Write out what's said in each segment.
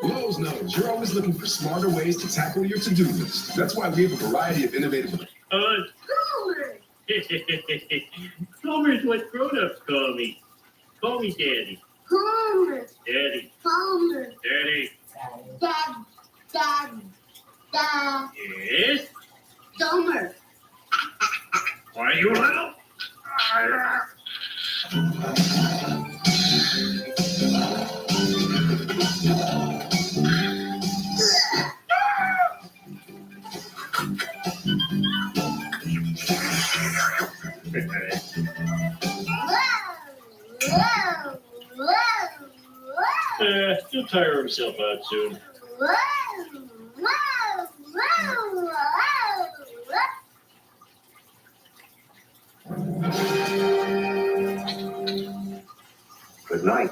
Lowe's knows you're always looking for smarter ways to tackle your to-do list. That's why we have a variety of innovative... Homer! Homer's what grown-ups call me. Call me Daddy. Homer. Daddy. Homer. Daddy. Dad. Yes? Homer. Are you out? He'll tire himself out soon. Good night.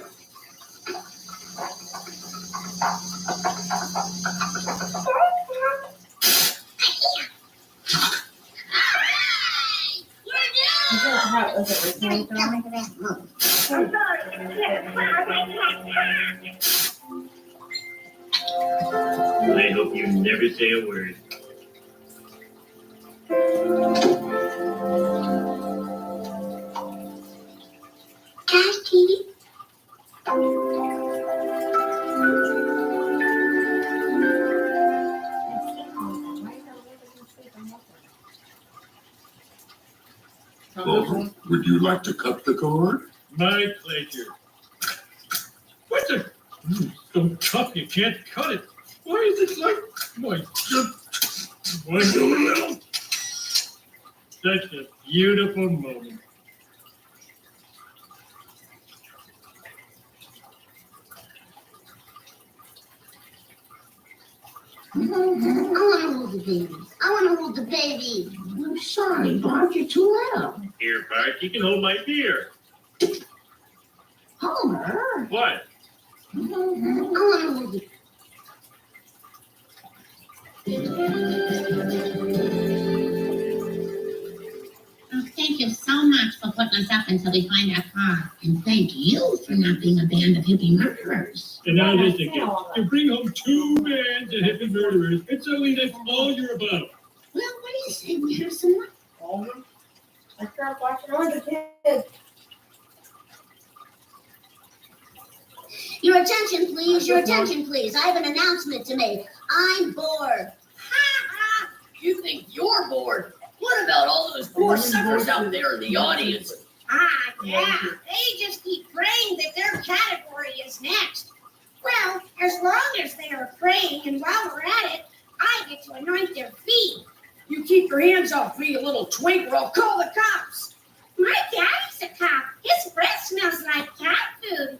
I hope you never say a word. Daddy. Well, would you like to cut the cord? My pleasure. What the? So tough you can't cut it. Why is it like my little? Such a beautiful moment. I want to hold the baby. I want to hold the baby. I'm sorry, Bart, you're too little. Here, Bart, you can hold my beer. Homer. What? I want to hold it. Oh, thank you so much for putting us up until we find our car. And thank you for not being a band of hippie murderers. And now this again. You bring home 2 bands of hippie murderers, and suddenly that's all you're about. Well, what do you say we have some lunch? I start watching all the kids. Your attention, please. Your attention, please. I have an announcement to make. I'm bored. You think you're bored? What about all those poor suckers out there in the audience? Yeah. They just keep praying that their category is next. Well, as long as they are praying, and while we're at it, I get to anoint their feet. You keep your hands off me, you little twink, or I'll call the cops. My daddy's a cop. His breath smells like cat food.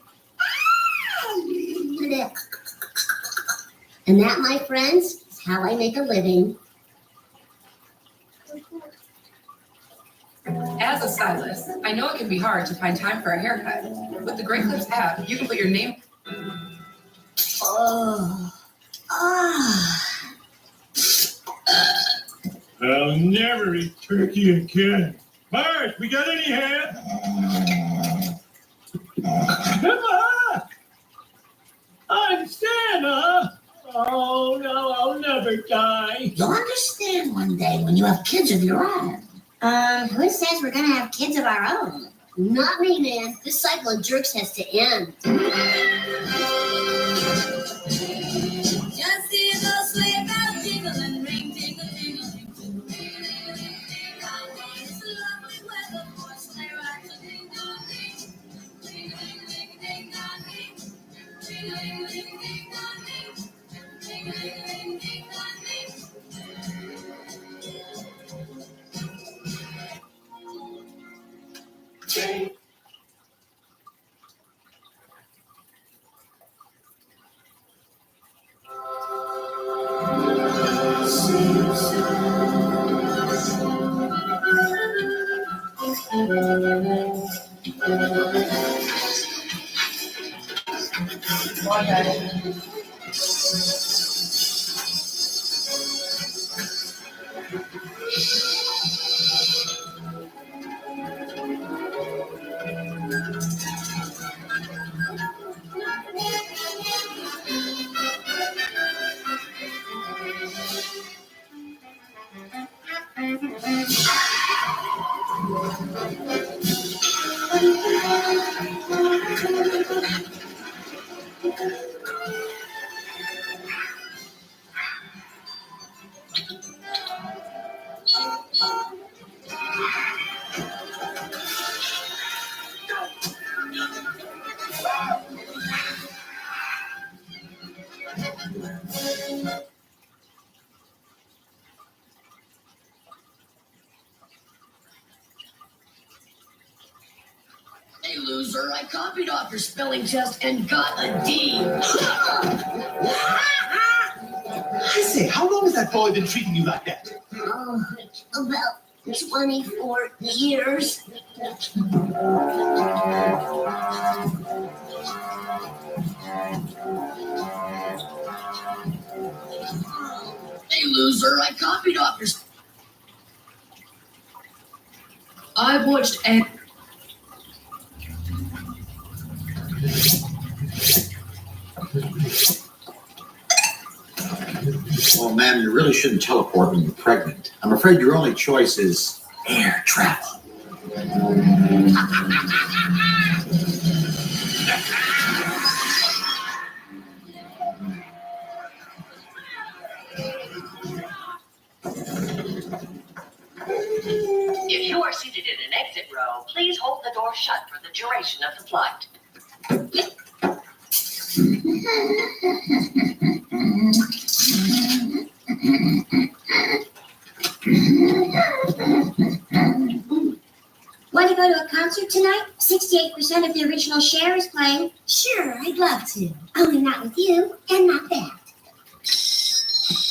And that, my friends, is how I make a living. As a stylist, I know it can be hard to find time for a haircut. With the Great Clips app, you can put your name. Oh. I'll never eat turkey again. Mars, we got any ham? Come on! I'm Santa! Oh no, I'll never die. You'll understand one day when you have kids of your own. Who says we're gonna have kids of our own? Not me, man. This cycle of jerks has to end. Just hear those sleigh bells jingle and ring, jingle, jingle, jingle, jingle. It's a lovely weather for a sleigh ride to ding dong ding. Ding ding ding ding dong ding. Ding ding ding ding dong ding. Ding ding ding ding dong ding. Hey, loser, I copied off your spelling test and got a D. I say, how long has that boy been treating you like that? Oh, about 24 years. Hey, loser, I copied off your... I've watched and... Well, ma'am, you really shouldn't teleport when you're pregnant. I'm afraid your only choice is air travel. If you are seated in an exit row, please hold the door shut for the duration of the flight. Want to go to a concert tonight? 68% of the original share is playing. Sure, I'd love to. Only not with you, and not that.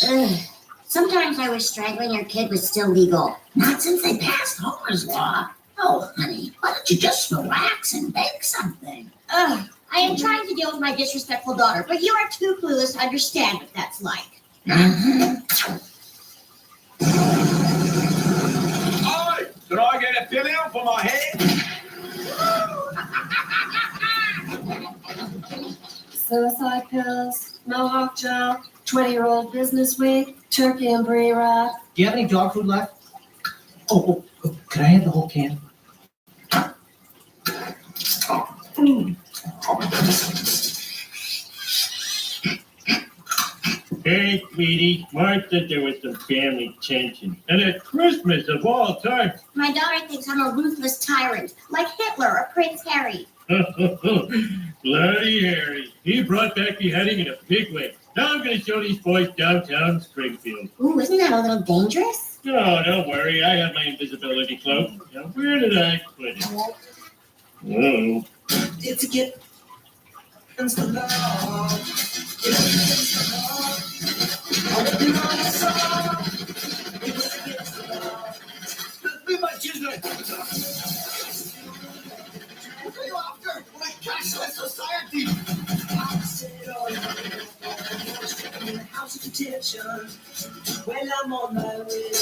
Ugh. Sometimes I wish strangling your kid was still legal. Not since they passed Homer's Law. Oh, honey, why don't you just relax and bake something? Ugh. I am trying to deal with my disrespectful daughter, but you are too clueless to understand what that's like. Uh-huh. Oi! Did I get a fill out for my head? Suicide pills, mohawk gel, 20-year-old business wig, turkey and brie wrap. Do you have any dog food left? Oh, can I have the whole can? Hey, sweetie, Mark said there was some family tension. And at Christmas of all times. My daughter thinks I'm a ruthless tyrant, like Hitler or Prince Harry. Bloody Harry. He brought back beheading in a big way. Now I'm going to show these boys downtown Springfield. Ooh, isn't that a little dangerous? No, don't worry. I have my invisibility cloak. Now, where did I put it? Oh. It's a gift. Be my children! direction. Well, I'm on my way.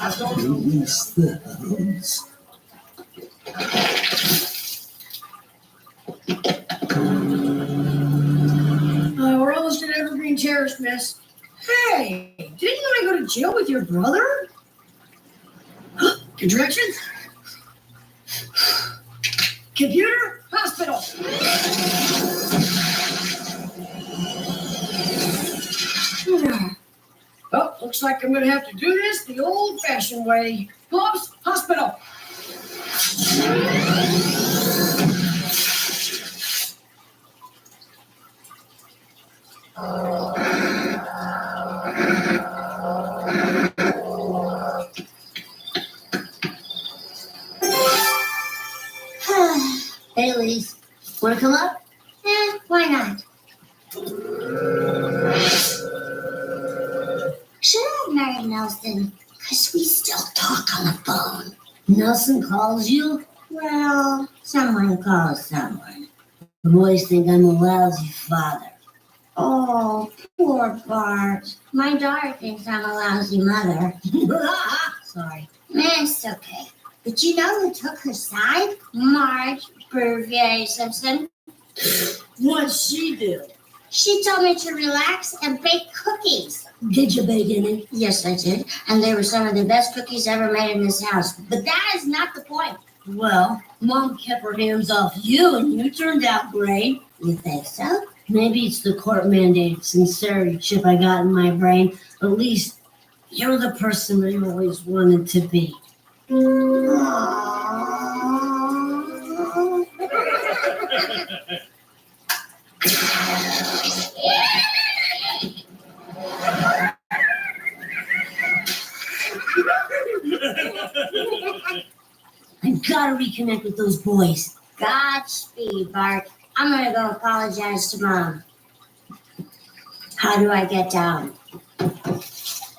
I don't Release the hounds. We're almost at Evergreen Terrace, miss. Hey, didn't you want to go to jail with your brother? Your directions? Computer, hospital. Oh, looks like I'm going to have to do this the old-fashioned way. Gloves, hospital. Hey, Lise. Want to come up? Why not? Should I have married Nelson? Because we still talk on the phone. Nelson calls you? Well, someone calls someone. The boys think I'm a lousy father. Oh, poor Bart. My daughter thinks I'm a lousy mother. Sorry. It's okay. But you know who took her side? Marge Bouvier Simpson. What'd she do? She told me to relax and bake cookies. Did you bake any? Yes, I did. And they were some of the best cookies ever made in this house. But that is not the point. Well, Mom kept her hands off you, and you turned out great. You think so? Maybe it's the court-mandated sincerity chip I got in my brain. At least you're the person I always wanted to be. I gotta reconnect with those boys. Godspeed, Bart. I'm gonna go apologize to Mom. How do I get down?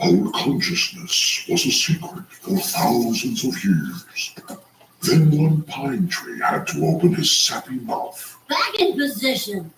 Unconsciousness was a secret for thousands of years. Then one pine tree had to open his sappy mouth. Back in position.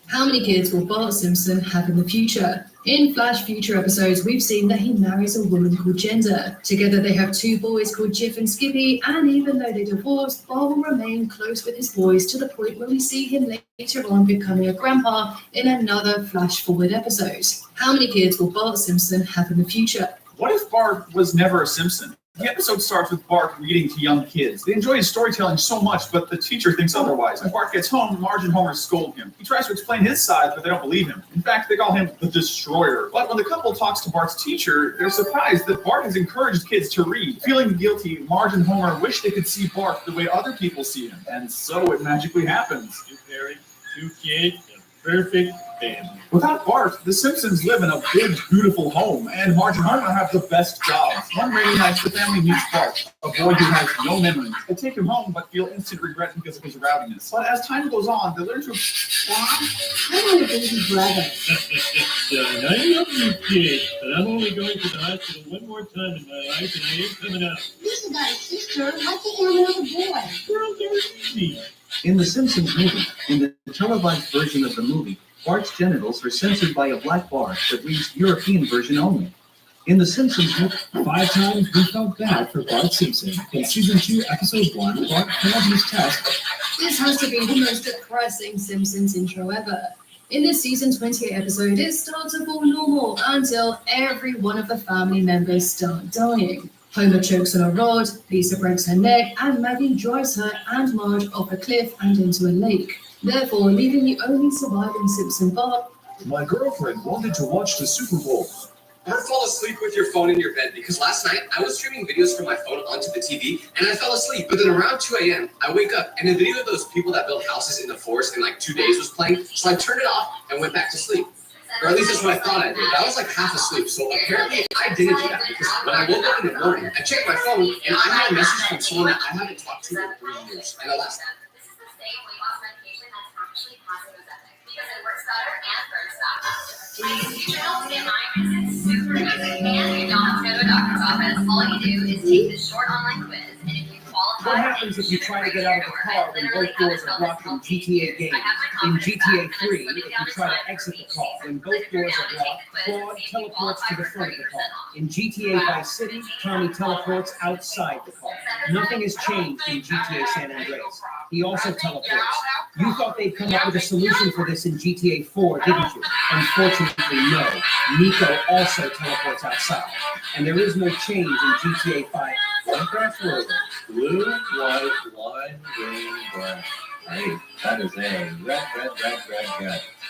How many kids will Bart Simpson have in the future? In Flash future episodes, we've seen that he marries a woman called Gender. Together they have two boys called Jif and Skippy, and even though they divorced, Bart will remain close with his boys to the point where we see him later on becoming a grandpa in another Flash forward episode. How many kids will Bart Simpson have in the future? What if Bart was never a Simpson? The episode starts with Bart reading to young kids. They enjoy his storytelling so much, but the teacher thinks otherwise. When Bart gets home, Marge and Homer scold him. He tries to explain his side, but they don't believe him. In fact, they call him the Destroyer. But when the couple talks to Bart's teacher, they're surprised that Bart has encouraged kids to read. Feeling guilty, Marge and Homer wish they could see Bart the way other people see him. And so it magically happens. Two parents, two kids, a perfect family. Without Bart, the Simpsons live in a big, beautiful home, and Marge and Homer have the best jobs. One rainy night, the family meets Bart, a boy who has no memories. They take him home, but feel instant regret because of his rowdiness. But as time goes on, they learn to... Dad, I want a baby brother. Son, I love you kids, but I'm only going to the hospital one more time in my life, and I ain't coming out. Lisa got a sister. Why can't you have another boy? I don't see. In the Simpsons movie, in the televised version of the movie, Bart's genitals are censored by a black bar that reads European version only. In the Simpsons movie, 5 times we felt bad for Bart Simpson. In season 2, episode 1, Bart failed his test. This has to be the most depressing Simpsons intro ever. In this season 28 episode, it starts off all normal until every one of the family members start dying. Homer chokes on a rod, Lisa breaks her neck, and Maggie drives her and Marge off a cliff and into a lake. Therefore, leaving the only surviving Simpson Bart. My girlfriend wanted to watch the Super Bowl. Never fall asleep with your phone in your bed, because last night I was streaming videos from my phone onto the TV and I fell asleep. But then around 2 a.m. I wake up and a video of those people that build houses in the forest in like 2 days was playing. So I turned it off and went back to sleep. Or at least that's what I thought I did. But I was like half asleep. So apparently I didn't do that, because when I woke up in the morning, I checked my phone and I had a message from someone that I haven't talked to in 3 years. And I lost Ladies and gentlemen, it's super easy. And you don't have to go to a doctor's office. All you do is take this short online quiz, and if you qualify, What happens if you try to get out of the car when both doors are blocked in GTA game? In GTA 3, if you try to exit the car when both doors are blocked, Claude teleports to the front of the car. In GTA Vice City, Tommy teleports outside the car. Nothing has changed in GTA San Andreas. He also teleports. You thought they'd come up with a solution for this in GTA 4, didn't you? Unfortunately, no. Nico also teleports outside. And there is no change in GTA 5. One password. Blue, white, lime, green, black. Hey, that is A. Red.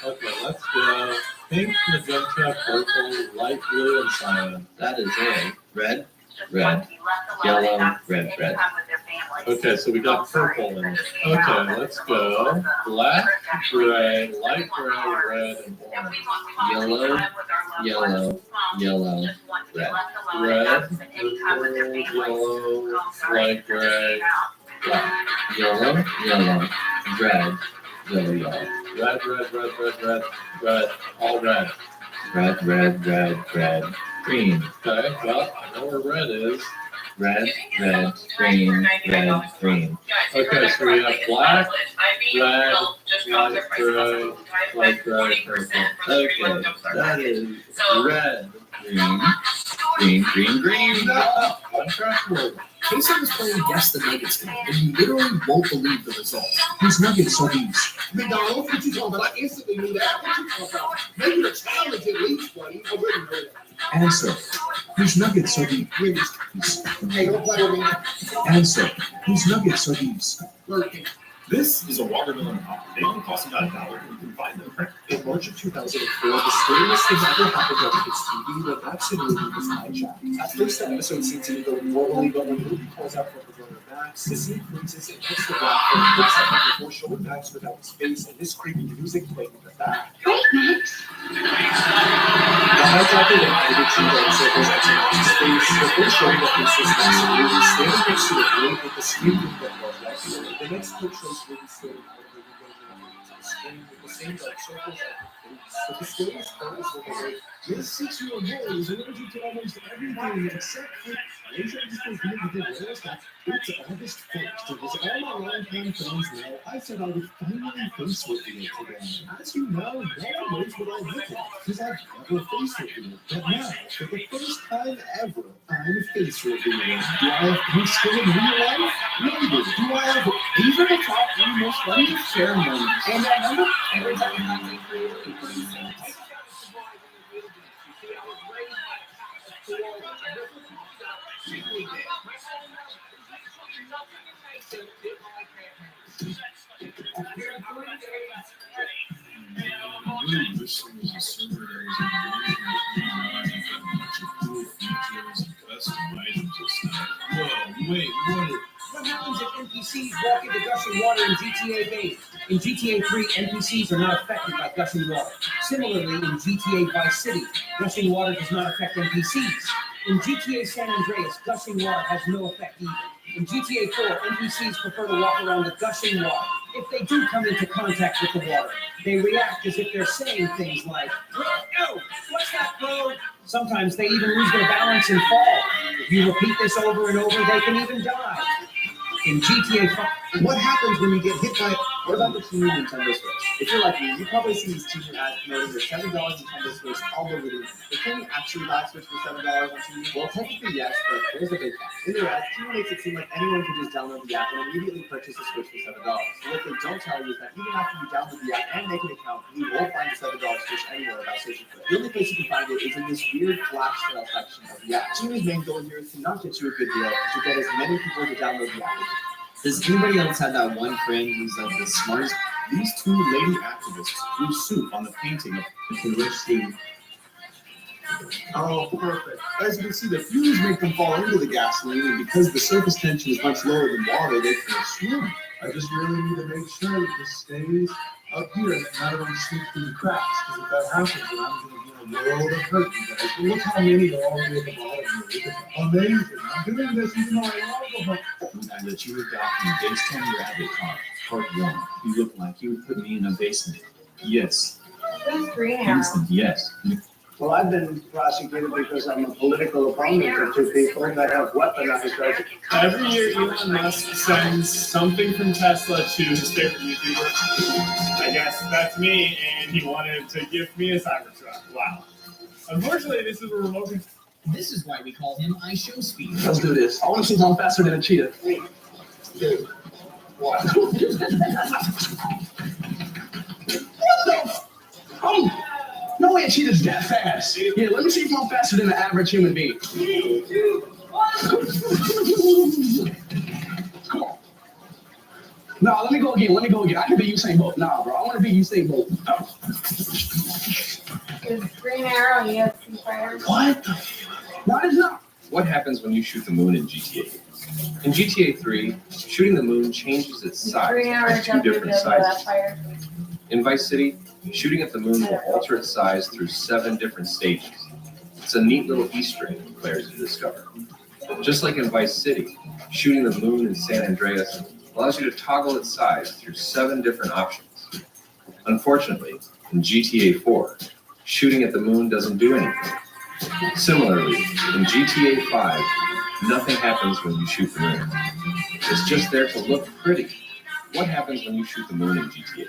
Okay, let's go. Pink, magenta, purple, light blue, and cyan. That is A. Red. Yellow, red. Okay, so we got purple in it. Okay, let's go. Black, gray, light gray, red, and orange. Yellow, red. Red, purple, yellow, light gray, black. Yellow, red, yellow. Red. All red. Red. Green. Okay, well, I know where red is. Red, green. Okay, so we have black, red, light gray, purple. Okay, that is red, green. One password. Jason was playing Guess the Nuggets game, and you literally won't believe the result. These nuggets are these. McDonald's, what you talking about? I instantly knew that. What you talking about? Maybe the challenge at least, buddy. I wouldn't know that. Answer. These nuggets are these. Hey, don't play with me. Answer. These nuggets are these. This is a watermelon pop. They only cost about $1. You can find them. In March of 2004, the scariest thing ever happened on kids' TV when absolutely was hijacked. At first, the episode seems to go normally, but when Ruby calls out for Governor Max, the scene freezes and hits the ground for a quick second before showing Max without his face and this creepy music playing in the back. Wait, Max. The hijacker then edited two red circles at Max's face before showing the consistency of Ruby standing next to the grave with the screaming that was right. The next clip shows Ruby standing out of the window to the screen with the same dark circles at her face. But the scariest part is when they this 6-year-old boy is allergic to almost everything except for Asia Eastern Community Wales. It's August 1st. It was all my longtime friends now. I said I would finally face reveal today. As you know, no one knows what I look like because I've never face revealed. But now, for the first time ever, I'm face revealing. Do I have pink skin in real life? Maybe. Do I have even the top 3 most funniest ceremonies? And that number, every time I create people in the same type. This is a server What happens if NPCs walk into gushing water in GTA base? In GTA 3, NPCs are not affected by gushing water. Similarly, in GTA Vice City, gushing water does not affect NPCs. In GTA San Andreas, gushing water has no effect either. In GTA 4, NPCs prefer to walk around the gushing water. If they do come into contact with the water, they react as if they're saying things like, "Oh, what's that, bro?" Sometimes they even lose their balance and fall. If you repeat this over and over, they can even die. In GTA 5, what happens when you get hit by? What about the Team Nintendo Switch? If you're like me, you probably see these TV ads promoting their $7 Nintendo Switch all over the internet. But can you actually buy a Switch for $7 on TV? Well, technically yes, but there's a big catch. In their ads, TV makes it seem like anyone can just download the app and immediately purchase a Switch for $7. So what they don't tell you is that even after you download the app and make an account, you won't find the $7 Switch anywhere without searching for it. The only place you can find it is in this weird flash sale section of the app. Team's main goal here is to not get you a good deal, to get as many people to download the app. Does anybody else have that one friend who's like the smartest? These two lady activists threw soup on the painting of the rich Steve. Oh, perfect. As you can see, the fumes make them fall into the gasoline, and because the surface tension is much lower than water, they can swim. I just really need to make sure that this stays up here and none of them slip through the cracks, because if that happens, then I'm going to be a world of hurt, you guys. But look how many are already at the bottom here. Amazing. I'm doing this even though I love the hook. When I let you adopt me based on your avatar, part 1, you look like you would put me in a basement. Yes. Who's Green He's the DS. Well, I've been prosecuted because I'm a political opponent of two people that have weaponized us. Every year, Elon Musk sends something from Tesla to his favorite YouTuber. I guess that's me, and he wanted to gift me a Cybertruck. Wow. Unfortunately, this is a remote control. This is why we call him iShowSpeed. Let's do this. I want to see how faster than a cheetah. Dude. What? No way a cheetah's that fast. Here, let me see if I'm faster than the average human being. 3, 2, 1. Come on. No, let me go again. I can be Usain Bolt. Nah, bro. I want to be Usain Bolt. Is Green Arrow UFC fighter? What? What is up? What happens when you shoot the moon in GTA? In GTA 3, shooting the moon changes its size Green Arrow to two different sizes. fighter. In Vice City, shooting at the moon will alter its size through 7 different stages. It's a neat little Easter egg for players to discover. Just like in Vice City, shooting the moon in San Andreas allows you to toggle its size through 7 different options. Unfortunately, in GTA 4, shooting at the moon doesn't do anything. Similarly, in GTA 5, nothing happens when you shoot the moon. It's just there to look pretty. What happens when you shoot the moon in GTA?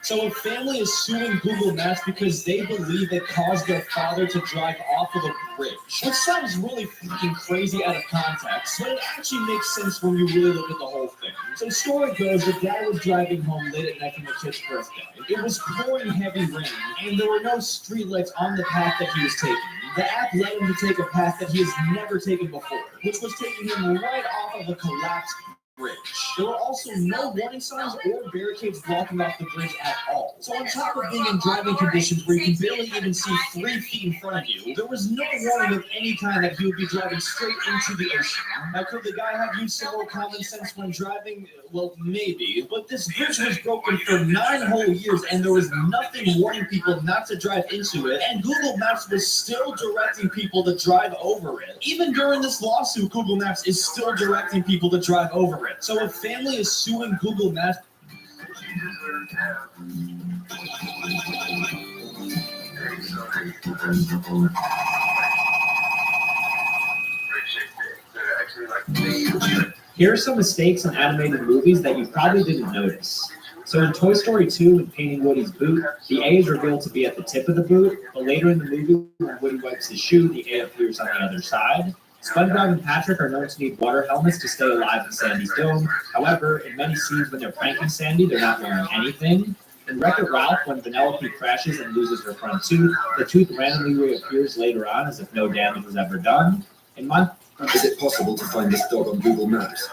So a family is suing Google Maps because they believe it caused their father to drive off of a bridge. Which sounds really freaking crazy out of context, but it actually makes sense when you really look at the whole thing. So the story goes, the dad was driving home late at night from the kid's birthday. It was pouring heavy rain, and there were no streetlights on the path that he was taking. The app led him to take a path that he has never taken before, which was taking him right off of a collapsed bridge. There were also no warning signs or barricades blocking off the bridge at all. So on top of being in driving conditions where you can barely even see 3 feet in front of you, there was no warning of any kind that he would be driving straight into the ocean. Now, could the guy have used some more common sense when driving? Well, maybe. But this bridge was broken for 9 whole years, and there was nothing warning people not to drive into it, and Google Maps was still directing people to drive over it. Even during this lawsuit, Google Maps is still directing people to drive over it. So a family is suing Google Maps. Here are some mistakes in animated movies that you probably didn't notice. So in Toy Story 2, when painting Woody's boot, the A is revealed to be at the tip of the boot, but later in the movie, when Woody wipes his shoe, the A appears on the other side. SpongeBob and Patrick are known to need water helmets to stay alive in Sandy's dome. However, in many scenes when they're pranking Sandy, they're not wearing anything. In Wreck-It Ralph, when Vanellope crashes and loses her front tooth, the tooth randomly reappears later on as if no damage was ever done. Is it possible to find this dog on Google Maps?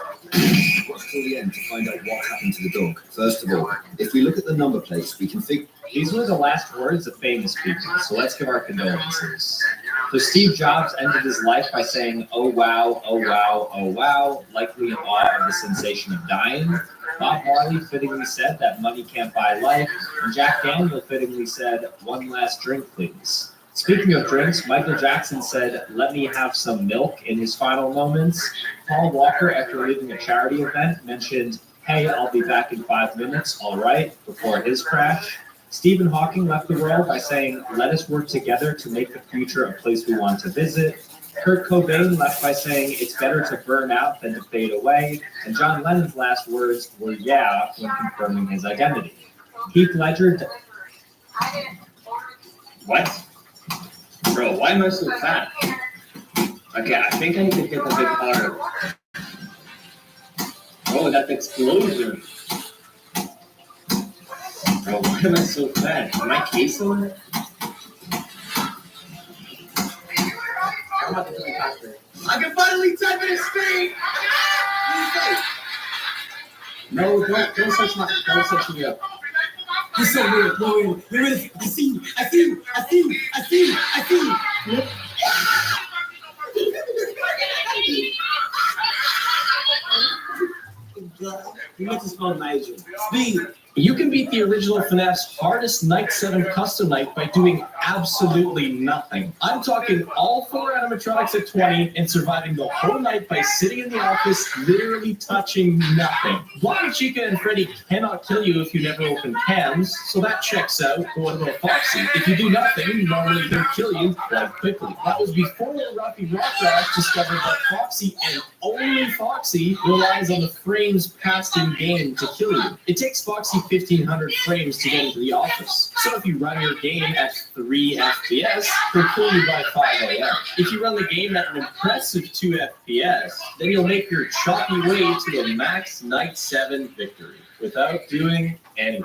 Watch till the end to find out what happened to the dog. First of all, if we look at the number plates, we can figure... These were the last words of famous people, so let's give our condolences. So Steve Jobs ended his life by saying, "Oh wow, oh wow, oh wow," likely in awe of the sensation of dying. Bob Marley fittingly said that money can't buy life, and Jack Daniel fittingly said, "One last drink, please." Speaking of drinks, Michael Jackson said, "Let me have some milk" in his final moments. Paul Walker, after leaving a charity event, mentioned, "Hey, I'll be back in 5 minutes, all right," before his crash. Stephen Hawking left the world by saying, "Let us work together to make the future a place we want to visit." Kurt Cobain left by saying, "It's better to burn out than to fade away." And John Lennon's last words were "yeah" when confirming his identity. Heath Ledger... What? Bro, why am I so fat? Okay, I think I need to hit the big harder. Oh, that explosion. Bro, why am I so fat? Am I queso? I'm about to do it faster. I can finally type in a screen! No, don't search me up. You're so weird. No, wait. I see you. You meant to spell Nigel. Speed. You can beat the original FNAF's hardest Night 7 custom night by doing absolutely nothing. I'm talking all 4 animatronics at 20 and surviving the whole night by sitting in the office, literally touching nothing. Blondie Chica and Freddy cannot kill you if you never open cans, so that checks out. But what about Foxy? If you do nothing, normally they'll kill you quite quickly. That was before Ruffy Rockrash discovered that Foxy and only Foxy relies on the frames passed in game to kill you. It takes Foxy 1500 frames to get into the office. So if you run your game at 3 FPS, he'll kill you by 5 AM. If you run the game at an impressive 2 FPS, then you'll make your choppy way to a max Night 7 victory without doing anything.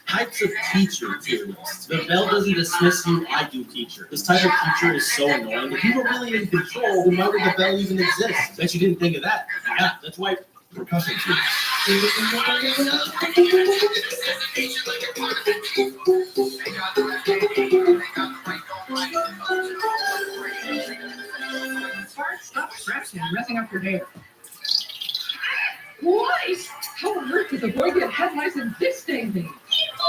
Types of teacher tier list. The bell doesn't dismiss you, I do teacher. This type of teacher is so annoying. If you were really in control, then why would the bell even exist? Bet you didn't think of that. Yeah, that's why percussion team. Stop scratching and messing up your hair. Lice! How on earth did the boy get head lice in this dang thing? Hey, come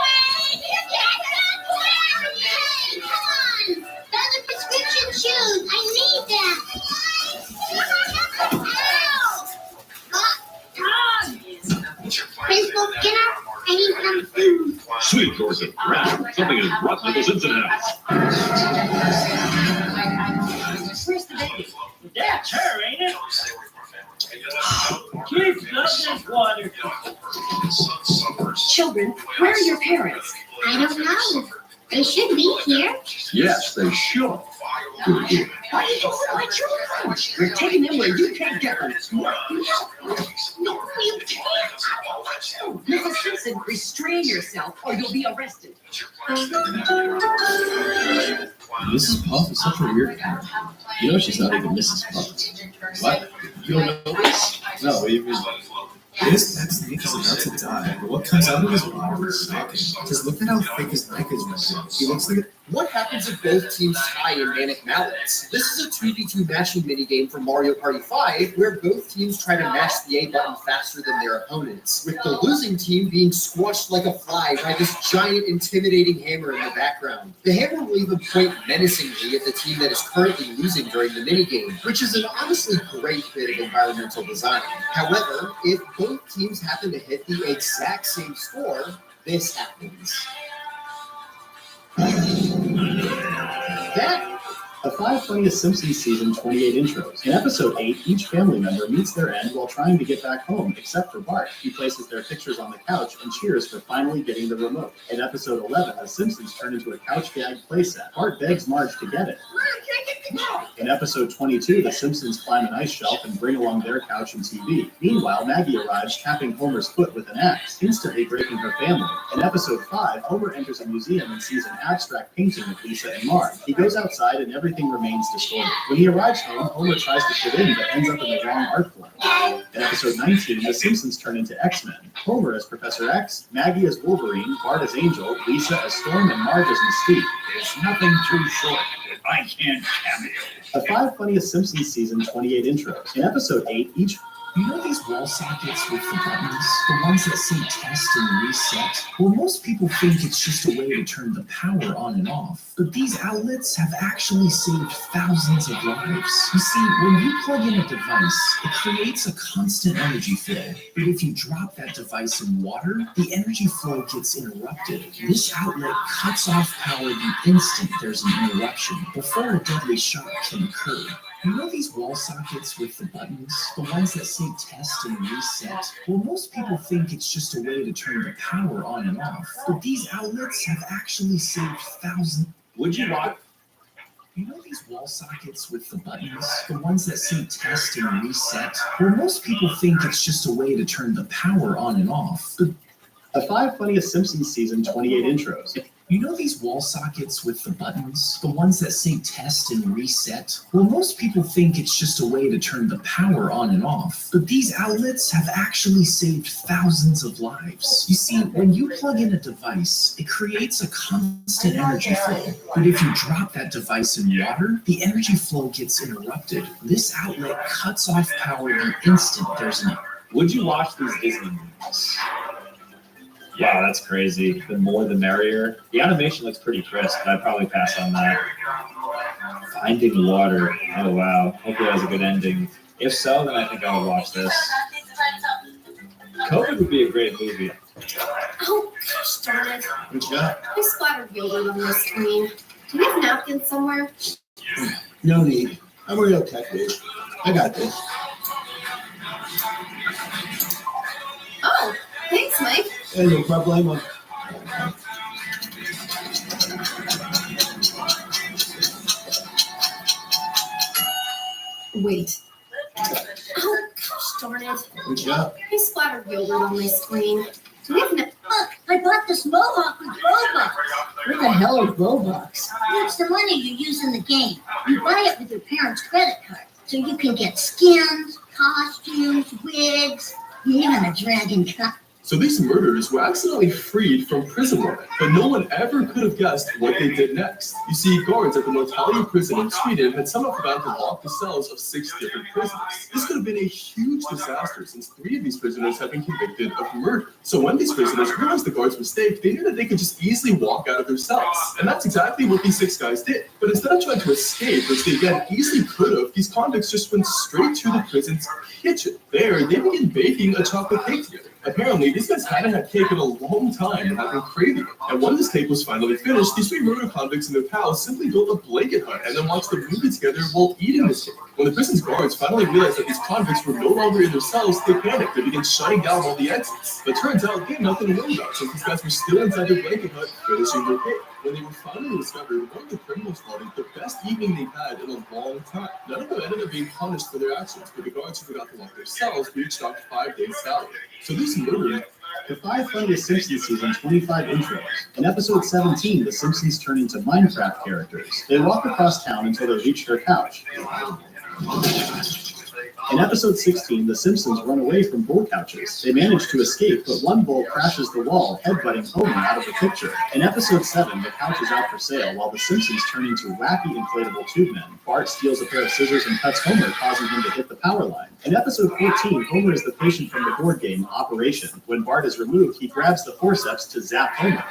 on! Those are prescription shoes. I need them. Principal Skinner, I need some food. Sweet source of crap. Something is rotten at the Cincinnati. Where's the baby? That's her, ain't it? Kids love this water. Children, where are your parents? I don't know. They should be here. Yes, they should. Why did you let children? We're taking them where you can't get them. No, you can't. Mrs. Simpson, restrain yourself or you'll be arrested. Mrs. Puff is such a weird character. You know she's not even Mrs. Puff. What? You don't know this? No, what do you mean? This next Nick is about to die, but what comes out of his water is shocking. Just look at how thick his neck is right now. He looks like a... What happens if both teams tie in Manic Mallets? This is a 2v2 matching minigame from Mario Party 5, where both teams try to mash the A button faster than their opponents, with the losing team being squashed like a fly by this giant intimidating hammer in the background. The hammer will even point menacingly at the team that is currently losing during the minigame, which is an honestly great bit of environmental design. However, if both teams happen to hit the exact same score, this happens. That The 5 Funniest Simpsons Season 28 intros. In episode 8, each family member meets their end while trying to get back home, except for Bart. He places their pictures on the couch and cheers for finally getting the remote. In episode 11, the Simpsons turn into a couch gag playset. Bart begs Marge to get it. In episode 22, the Simpsons climb an ice shelf and bring along their couch and TV. Meanwhile, Maggie arrives, tapping Homer's foot with an axe, instantly breaking her family. In episode 5, Homer enters a museum and sees an abstract painting of Lisa and Marge. He goes outside and everything remains distorted. When he arrives home, Homer tries to fit in but ends up in the wrong art form. In episode 19, the Simpsons turn into X-Men. Homer as Professor X, Maggie as Wolverine, Bart as Angel, Lisa as Storm, and Marge as Mystique. There's nothing too short that I can't cameo. The 5 Funniest Simpsons Season 28 intros. In episode 8, each... You know these wall sockets with the buttons? The ones that say test and reset? Well, most people think it's just a way to turn the power on and off. But these outlets have actually saved thousands of lives. You see, when you plug in a device, it creates a constant energy flow. But if you drop that device in water, the energy flow gets interrupted. This outlet cuts off power the instant there's an interruption, before a deadly shock can occur. You know these wall sockets with the buttons? The ones that say test and reset? Well, most people think it's just a way to turn the power on and off. But these outlets have actually saved thousands. Would you want? You know these wall sockets with the buttons? The ones that say test and reset? Well, most people think it's just a way to turn the power on and off. But the 5 Funniest Simpsons Season 28 intros. You know these wall sockets with the buttons? The ones that say test and reset? Well, most people think it's just a way to turn the power on and off, but these outlets have actually saved thousands of lives. You see, when you plug in a device, it creates a constant energy flow. But if you drop that device in water, the energy flow gets interrupted. This outlet cuts off power the instant there's an error. Would you watch these Disney movies? Yeah, that's crazy. The more the merrier. The animation looks pretty crisp, but I'd probably pass on that. Finding Water. Oh, wow. Hopefully it has a good ending. If so, then I think I would watch this. COVID would be a great movie. Oh, gosh darn it. Good job. I splattered yogurt on the screen. Do we have napkins somewhere? No need. I'm a real tech dude. I got this. Oh, thanks, Mike. Hey, no problemo. Wait. Oh, gosh darn it. Good job. I splattered yogurt on my screen. Do we have napkins? Look, I bought this mohawk with Robux. What the hell are Robux? It's the money you use in the game. You buy it with your parents' credit card, so you can get skins, costumes, wigs, even a dragon cup. So these murderers were accidentally freed from prison life, but no one ever could have guessed what they did next. You see, guards at the Norrtälje prison in Sweden had somehow forgotten to lock the cells of 6 different prisoners. This could have been a huge disaster since 3 of these prisoners had been convicted of murder. So when these prisoners realized the guards' mistake, they knew that they could just easily walk out of their cells. And that's exactly what these 6 guys did. But instead of trying to escape, which they again easily could have, these convicts just went straight to the prison's kitchen. There, they began baking a chocolate cake together. Apparently, these guys hadn't had cake in a long time and had been craving it. And when this cake was finally finished, these 3 murder convicts and their pals simply built a blanket hut and then watched the movie together while eating this cake. When the prison's guards finally realized that these convicts were no longer in their cells, they panicked and began shutting down all the exits. But turns out they had nothing to worry about since these guys were still inside their blanket hut finishing their cake. When they were finally discovered, one of the criminals thought it the best evening they've had in a long time. None of them ended up being punished for their actions, but the guards who forgot to lock their cells reached out 5 days' salary. So these murderers. The 5 Funniest Simpsons Season 25 intros. In episode 17, the Simpsons turn into Minecraft characters. They walk across town until they reach their couch. In episode 16, the Simpsons run away from bull couches. They manage to escape, but one bull crashes the wall, headbutting Homer out of the picture. In episode 7, the couch is out for sale, while the Simpsons turn into wacky inflatable tube men. Bart steals a pair of scissors and cuts Homer, causing him to hit the power line. In episode 14, Homer is the patient from the board game Operation. When Bart is removed, he grabs the forceps to zap Homer.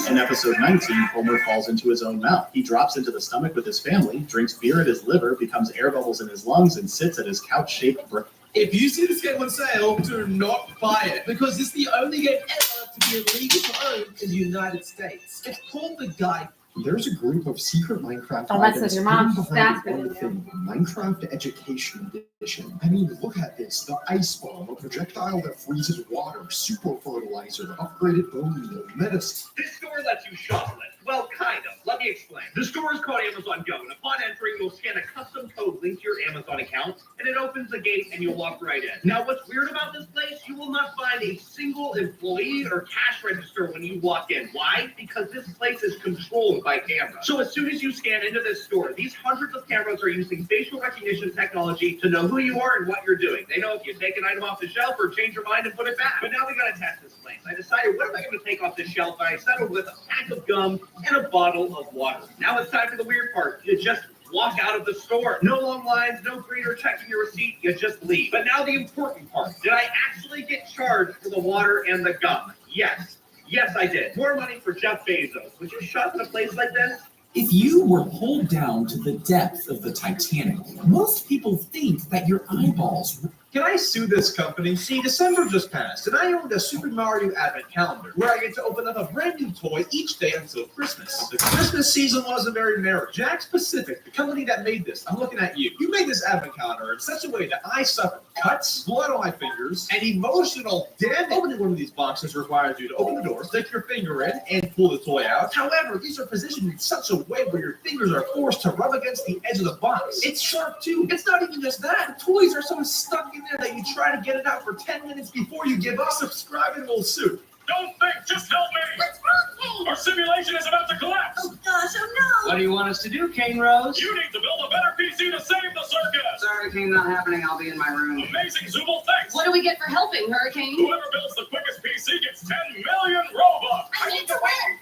In episode 19, Homer falls into his own mouth. He drops into the stomach with his family, drinks beer at his liver, becomes air bubbles in his lungs, and sits at his couch-shaped brick. If you see this game on sale, do not buy it, because it's the only game ever to be illegal to own in the United States. It's called The Guide. There's a group of secret Minecraft Oh, that's items what your mom hidden staffed behind it one in thing, Minecraft Education Edition. I mean, look at this. The ice bomb, a projectile that freezes water, super fertilizer, upgraded bone meal, medicine. This store lets you shoplift. Well, kind of. Let me explain. The store is called Amazon Go, and upon entering, you'll scan a custom code linked to your Amazon account, and it opens the gate, and you'll walk right in. Now, what's weird about this place? You will not find a single employee or cash register when you walk in. Why? Because this place is controlled by cameras. So as soon as you scan into this store, these hundreds of cameras are using facial recognition technology to know who you are and what you're doing. They know if you take an item off the shelf or change your mind and put it back. But now we gotta test this place. I decided, what am I gonna take off the shelf? And I settled with a pack of gum and a bottle of water. Now it's time for the weird part. You just walk out of the store. No long lines, no greeter checking your receipt. You just leave. But now the important part. Did I actually get charged for the water and the gum? Yes. Yes, I did. More money for Jeff Bezos. Would you shop in a place like this? If you were pulled down to the depth of the Titanic, most people think that your eyeballs. Can I sue this company? See, December just passed, and I owned a Super Mario Advent calendar where I get to open up a brand new toy each day until Christmas. The Christmas season wasn't very merry. Jack's Pacific, the company that made this, I'm looking at you. You made this Advent calendar in such a way that I suffer cuts, blood on my fingers, and emotional damage. Opening one of these boxes requires you to open the door, stick your finger in, and pull the toy out. However, these are positioned in such a way where your fingers are forced to rub against the edge of the box. It's sharp too. It's not even just that. The toys are so stuck in there that you try to get it out for 10 minutes before you give up. Subscribe and we'll sue. Don't think, just help me! What's wrong, Kane? Our simulation is about to collapse! Oh gosh, oh no! What do you want us to do, Cane Rose? You need to build a better PC to save the circus! Hurricane not happening, I'll be in my room. Amazing, Zubul, thanks! What do we get for helping, Hurricane? Whoever builds the quickest PC gets 10 million Robux! I need to win!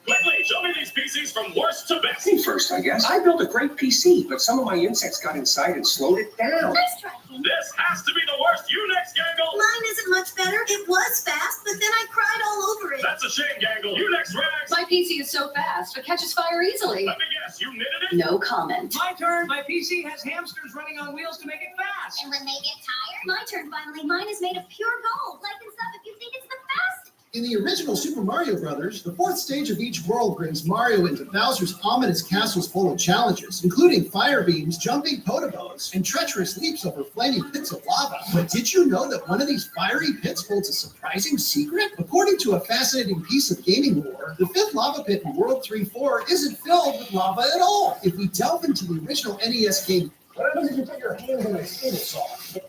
Quickly, show me these PCs from worst to best! Me first, I guess. I built a great PC, but some of my insects got inside and slowed it down. Nice try, Kane. This has to be the worst Unix, Gangle! Mine isn't much better. It was fast, but then I cried all over it. That's a shame, Gangle. Unix rags! My PC is so fast, it catches fire easily. Let me guess, you knitted it? No comment. My turn. My PC has hamsters running on wheels to make it fast. And when they get tired, my turn finally. Mine is made of pure gold. Like and stuff if you think it's the fastest. In the original Super Mario Brothers, the fourth stage of each world brings Mario into Bowser's ominous castles full of challenges, including fire beams, jumping potobos, and treacherous leaps over flaming pits of lava. But did you know that one of these fiery pits holds a surprising secret? According to a fascinating piece of gaming lore, the fifth lava pit in World 3-4 isn't filled with lava at all. If we delve into the original NES game, what happens if you put your hands on a table saw?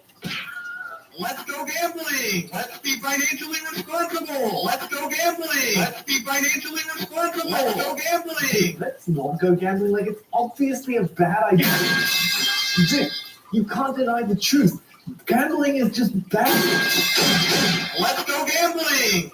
Let's go gambling. Let's be financially responsible. Let's go gambling. Let's be financially responsible. Let's go gambling. Let's not go gambling like it's obviously a bad idea. Dick, you can't deny the truth. Gambling is just bad. Let's go gambling.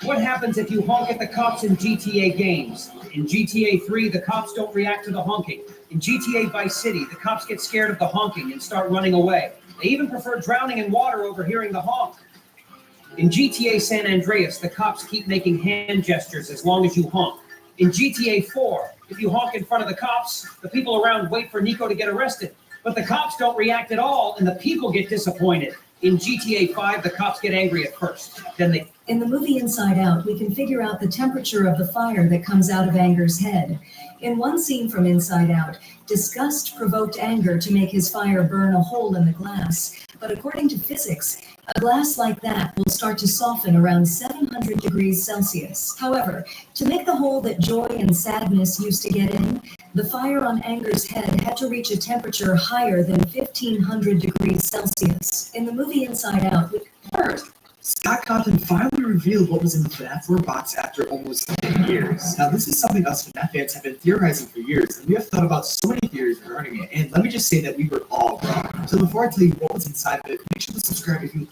What happens if you honk at the cops in GTA games? In GTA 3, the cops don't react to the honking. In GTA Vice City, the cops get scared of the honking and start running away. They even prefer drowning in water over hearing the honk. In GTA San Andreas, the cops keep making hand gestures as long as you honk. In GTA 4, if you honk in front of the cops, the people around wait for Nico to get arrested. But the cops don't react at all, and the people get disappointed. In GTA 5, the cops get angry at first. Then they... In the movie Inside Out, we can figure out the temperature of the fire that comes out of Anger's head. In one scene from Inside Out, disgust provoked Anger to make his fire burn a hole in the glass. But according to physics, a glass like that will start to soften around 700 degrees Celsius. However, to make the hole that joy and sadness used to get in, the fire on Anger's head had to reach a temperature higher than 1500 degrees Celsius. In the movie Inside Out, First, Scott Cawthon finally revealed what was in the FNAF 4 box after almost 10 years. Now, this is something us FNAF fans have been theorizing for years, and we have thought about so many theories regarding it, and let me just say that we were all wrong. So before I tell you what was inside of it, make sure to subscribe if you...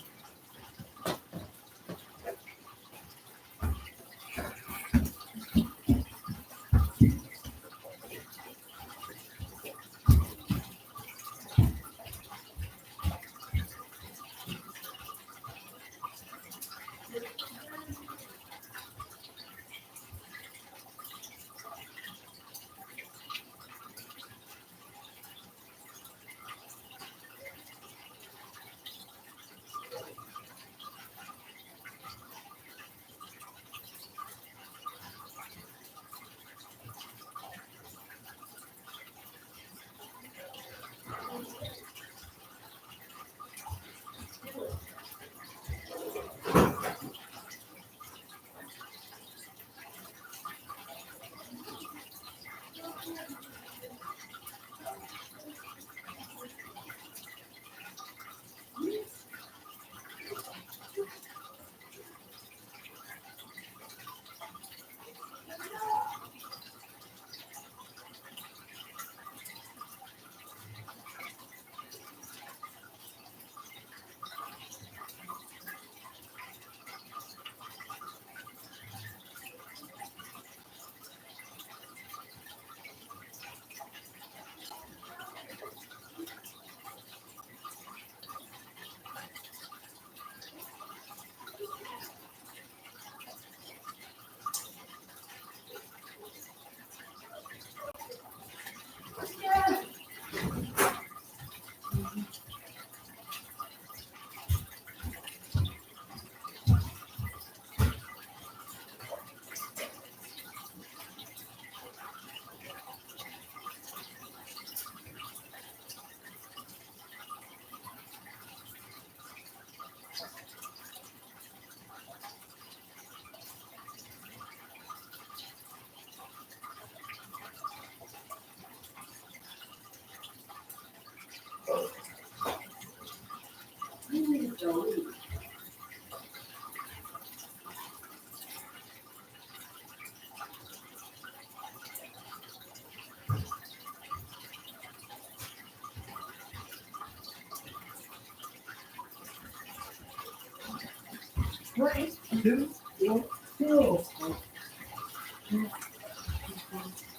3, 2, 1, go.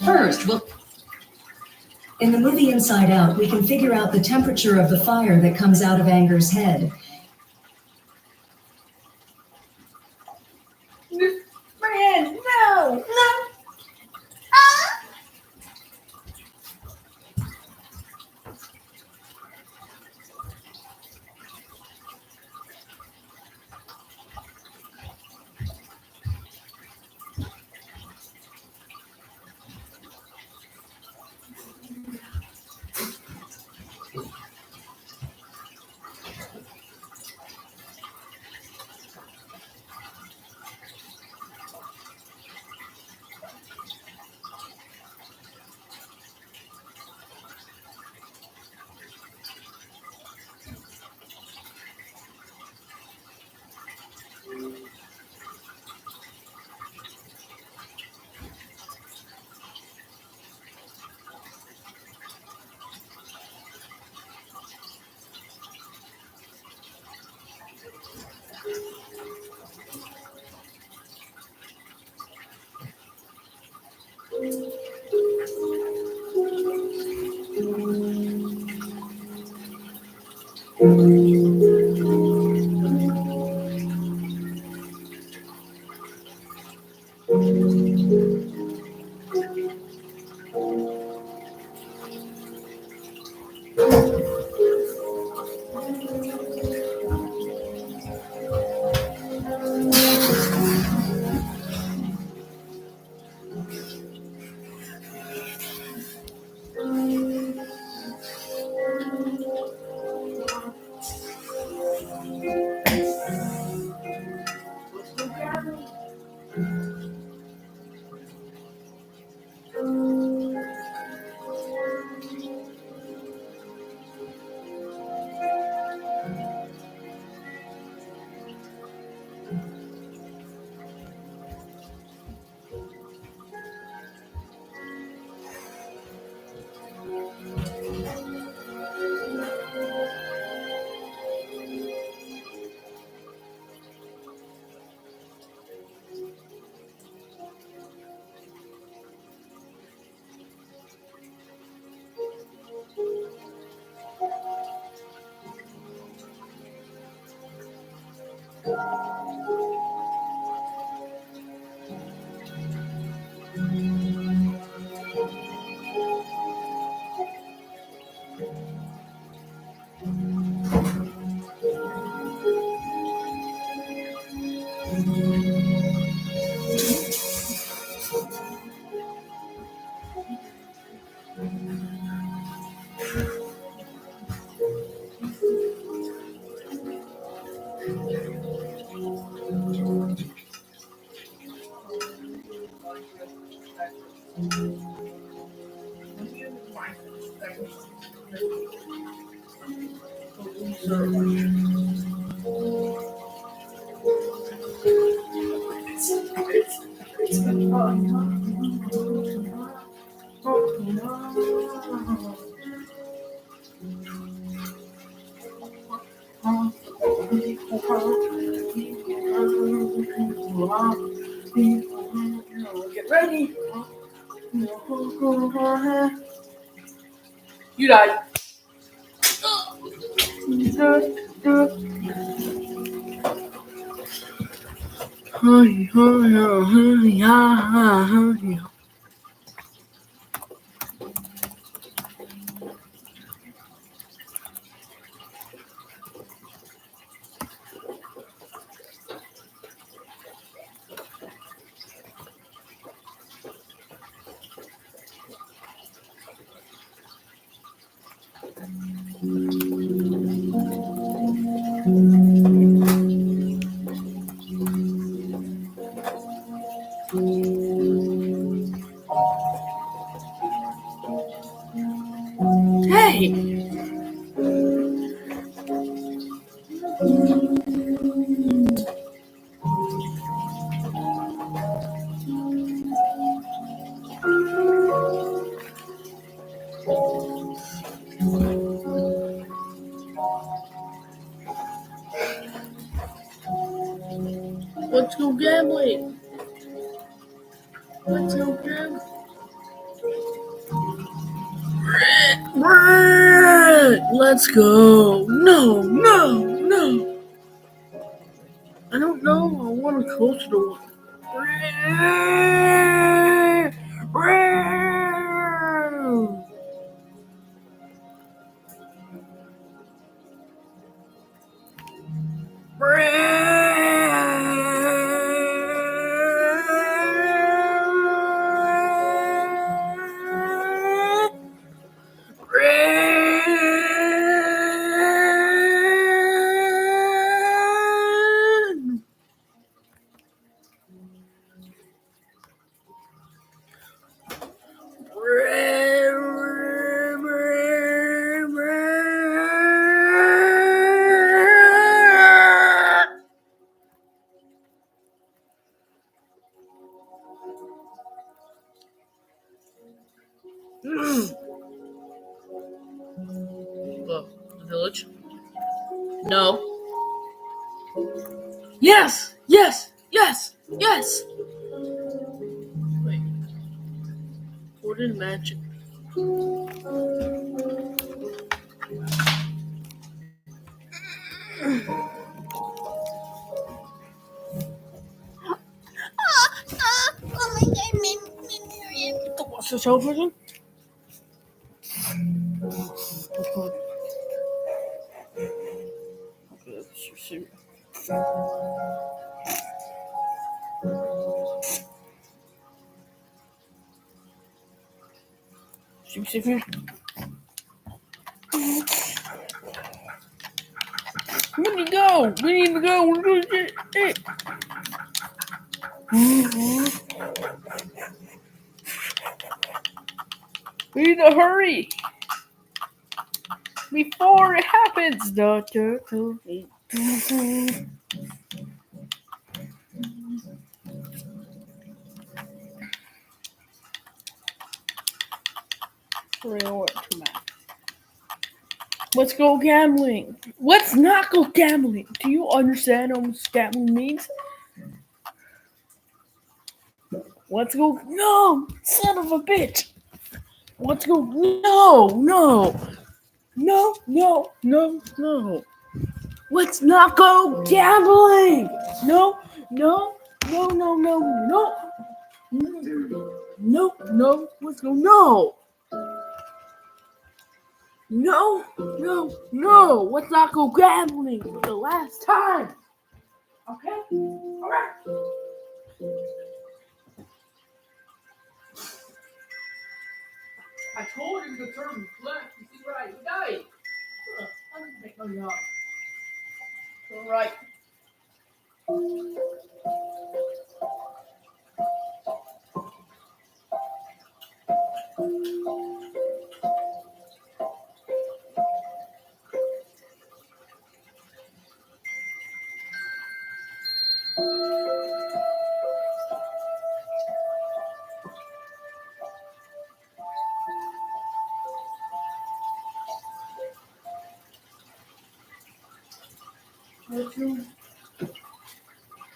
First, in the movie Inside Out, we can figure out the temperature of the fire that comes out of Anger's head. Man, no! Get ready. You died. Hey! Let's go gambling. Let's go gambling. Let's go. No. I don't know. I want to closer to one. The village? No. Yes! Wait. Ordered magic. What's the television? We need to go. We're going to get it. We need to hurry before it happens. Let's go gambling. Let's not go gambling. Do you understand what gambling means? Let's go. No, son of a bitch. Let's go. No. Let's not go gambling. No. Let's go. No. Let's not go gambling for the last time. Okay? All right. I told him to turn left. You see right. He died. I didn't take my job. All right.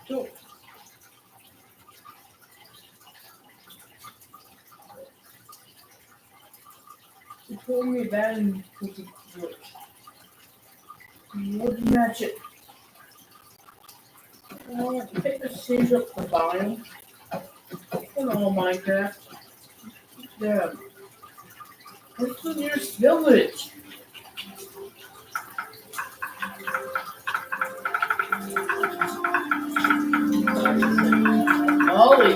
So, he told me that and put it work. Would match it. I think this change up the volume. Hello, Minecraft. Yeah. What's the nearest village? Ollie.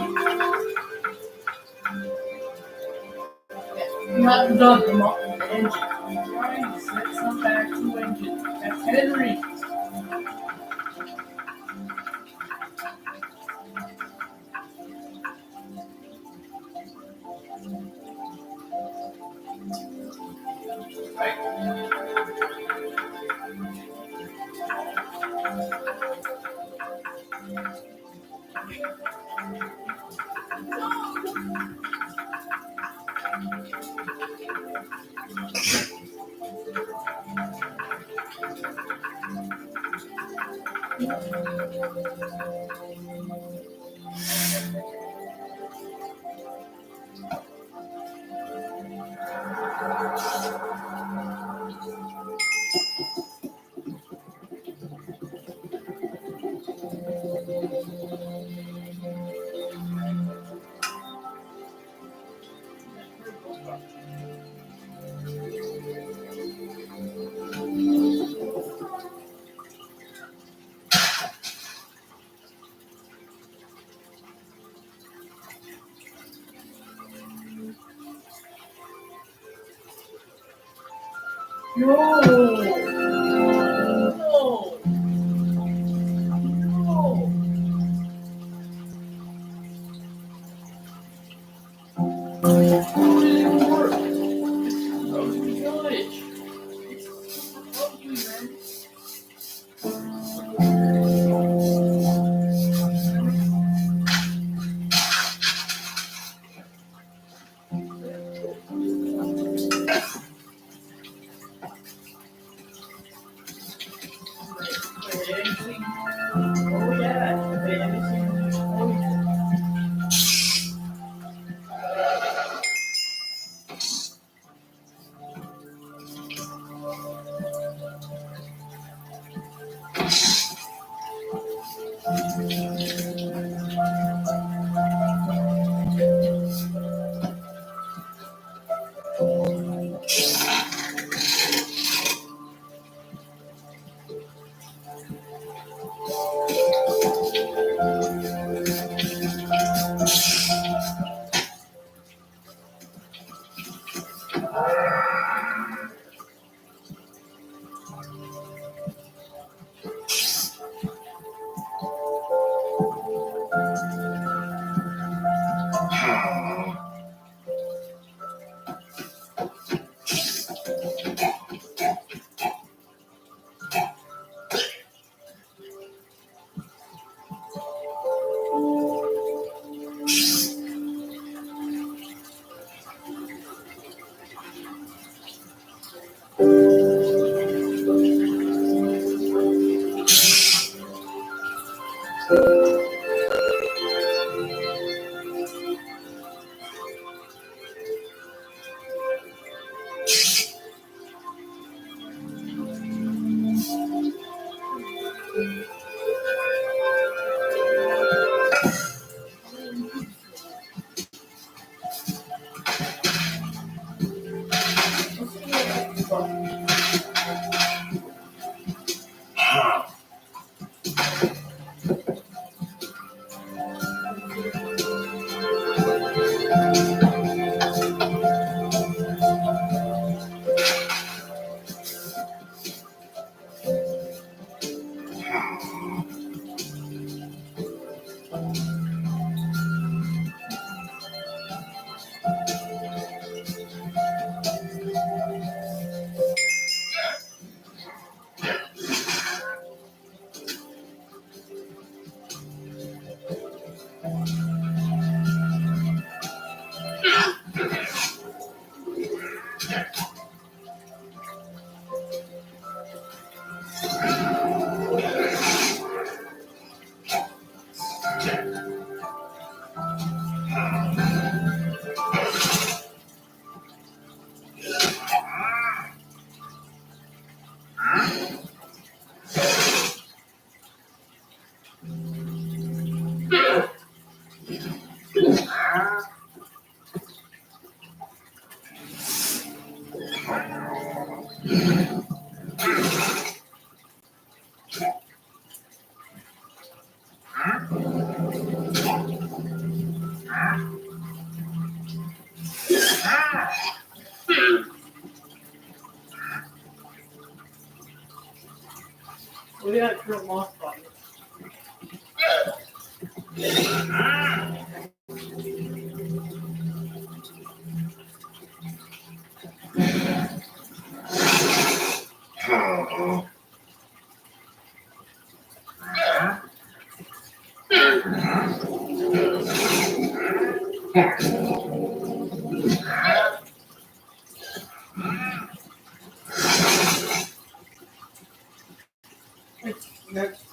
Not done the engine. Trying to set some back to engine. That's Henry. We got to turn off on it. Next.